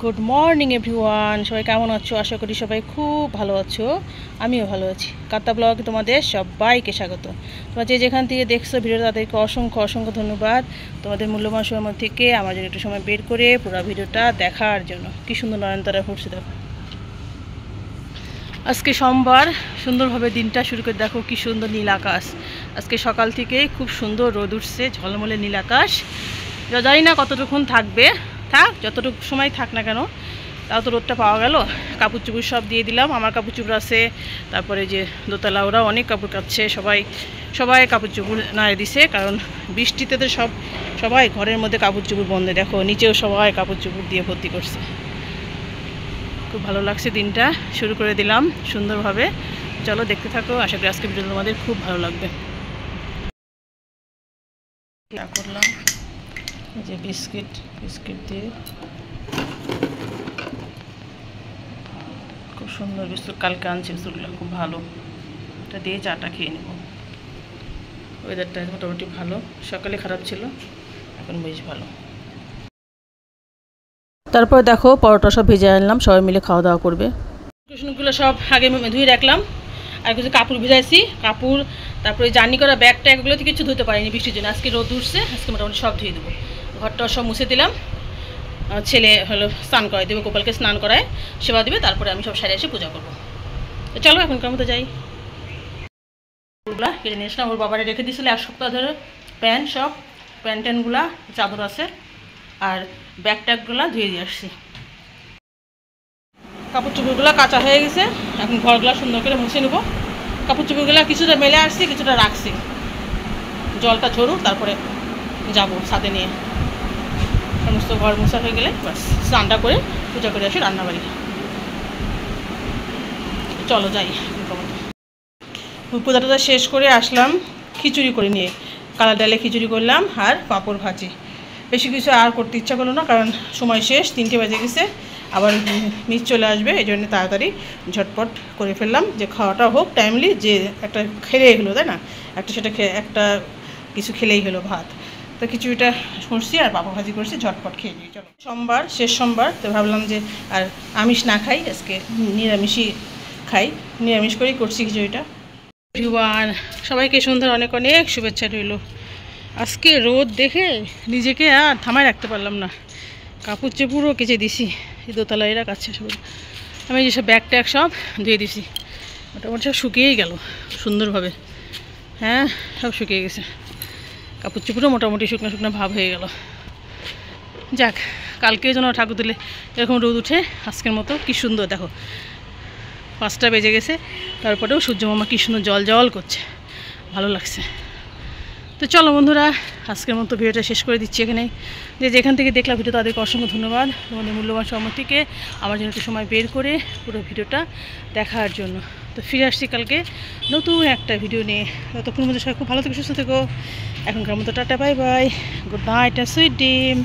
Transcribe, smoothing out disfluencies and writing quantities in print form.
Good morning everyone, সবাই কেমন আছো? আশা করি সবাই খুব ভালো আছো। আমিও ভালো আছি। কাত্তা ব্লগে তোমাদের সবাইকে স্বাগত। তোমরা যে যেখান থেকে দেখছো ভিডিও তাদেরকে অসংখ্য অসংখ্য ধন্যবাদ। তোমাদের মূল্যবান সময় থেকে আমার জন্য একটু সময় বের করে পুরো ভিডিওটা দেখার জন্য। কি সুন্দর নয়নতারা ফুটছে দেখো। আজকে সোমবার, সুন্দরভাবে দিনটা শুরু করে দেখো কি সুন্দর নীল আকাশ। আজকে সকাল থেকেই খুব সুন্দর রোদ উঠছে, ঝলমলে নীল আকাশ। জানি না কতটুকুন থাকবে, থাক যতটুকু সময় থাক না কেন, তাও তো রোদটা পাওয়া গেল। কাপড় চুপড় সব দিয়ে দিলাম, আমার কাপড় চুপড় আছে, তারপরে যে দোতলা ওরা অনেক কাপড় কাচ্ছে, সবাই কাপড় চুপড় নাড়ে দিছে, কারণ বৃষ্টিতে তো সবাই ঘরের মধ্যে কাপড় চুপড় বন্ধে। দেখো নিচেও সবাই কাপড় চুপড় দিয়ে ভর্তি করছে। খুব ভালো লাগছে, দিনটা শুরু করে দিলাম সুন্দরভাবে। চলো দেখতে থাকো, আশা করি আজকে ভিডিও তোমাদের খুব ভালো লাগবে। করলাম যে বিস্কিট দিয়ে খুব সুন্দর বিস্কুট, কালকে আনছি বিস্কুটগুলো খুব ভালো। এটা দিয়ে চাটা খেয়ে নেব। ওয়েদারটা মোটামুটি ভালো, সকালে খারাপ ছিল, এখন বেশ ভালো। তারপর দেখো পরোটা সব ভেজে আনলাম, সবাই মিলে খাওয়া দাওয়া করবে। কুসুনগুলো সব আগে ধুয়ে রাখলাম, আর কিছু কাপড় ভিজাইছি, কাপড় তারপরে জার্নি করা ব্যাগ ট্যাগগুলো থেকে কিছু ধুতে পারিনি বৃষ্টির জন্য। আজকে রোদ উঠছে, আজকে মোটামুটি সব ধুয়ে দেবো। ঘরটা সব মুছে দিলাম, ছেলে হলো স্নান করাই দেবে, গোপালকে স্নান করায় সেবা দেবে, তারপরে আমি সব সারে এসে পূজা করবো। তো চলো এখনকার মতো যাই। ওগুলা কেটে নিয়ে আসলাম, ওর বাবারে রেখে দিয়েছিল 1 সপ্তাহ ধরে। সব প্যান্ট ট্যান্টগুলা, চাদর আছে, আর ব্যাগ ট্যাগগুলো ধুয়ে দিয়ে আসছি। কাপড় চোপড়গুলো কাঁচা হয়ে গেছে, এখন ঘরগুলো সুন্দর করে মুছে নেবো। কাপড় চোপড়গুলো কিছুটা মেলে আসছি, কিছুটা রাখছি, জলটা ঝরুক, তারপরে যাব ছাদে নিয়ে। সমস্ত ঘর মোছা হয়ে গেলে বাস স্নানটা করে পূজা করে আসি রান্নাবাড়ি। চলো যাই। পূজাটা শেষ করে আসলাম খিচুড়ি করে নিয়ে, কালা ডালে খিচুড়ি করলাম আর পাঁপড় ভাজি। বেশি কিছু আর করতে ইচ্ছা করলো না, কারণ সময় শেষ, 3টে বেজে গেছে, আবার মিস চলে আসবে, এই জন্য তাড়াতাড়ি ঝটপট করে ফেললাম, যে খাওয়াটা হোক টাইমলি, যে একটা খেলেই হলো, তাই না? একটা কিছু খেলেই হলো, ভাত। তো খিচুড়িটা করছি আর পাঁপড় ভাজি করছি, ঝটপট খেয়ে নিই। চলো, সোমবার, শেষ সোমবার, তো ভাবলাম যে আর আমিষ না খাই, আজকে নিরামিষই খাই, নিরামিষ করেই করছি খিচুড়িটা। এভরিওয়ান, সবাইকে সন্ধ্যার অনেক অনেক শুভেচ্ছা রইল। আজকে রোদ দেখে নিজেকে আর থামায় রাখতে পারলাম না, কাপড় চোপড়ও কেচে দিছি, এই দোতলা এরা কাছে সব। আমি যেসব ব্যাগ ট্যাগ সব ধুয়ে দিছি, মোটামুটি সব শুকিয়েই গেল সুন্দরভাবে। হ্যাঁ, সব শুকিয়ে গেছে, কাপড় চোপড়ও মোটামুটি শুকনো শুকনো ভাব হয়ে গেল। যাক, কালকেও যেন ঠাকুর দিলে এরকম রোদ উঠে আজকের মতো। কি সুন্দর দেখো, 5টা বেজে গেছে, তারপরেও সূর্যমামা কি সুন্দর জল জল করছে, ভালো লাগছে। তো চলো বন্ধুরা, আজকের মতো ভিডিওটা শেষ করে দিচ্ছি এখানেই। যে যেখান থেকে দেখলাম ভিডিও তাদেরকে অসংখ্য ধন্যবাদ, তোমাদের মূল্যবান সময় থেকে আমার জন্য একটু সময় বের করে পুরো ভিডিওটা দেখার জন্য। তো ফিরে আসছি কালকে নতুন একটা ভিডিও নিয়ে। ততক্ষণ মধ্যে সবাই খুব ভালো থেকে সুস্থ থেকো। এখনকার মতো tata, bye bye, good night, sweet dream.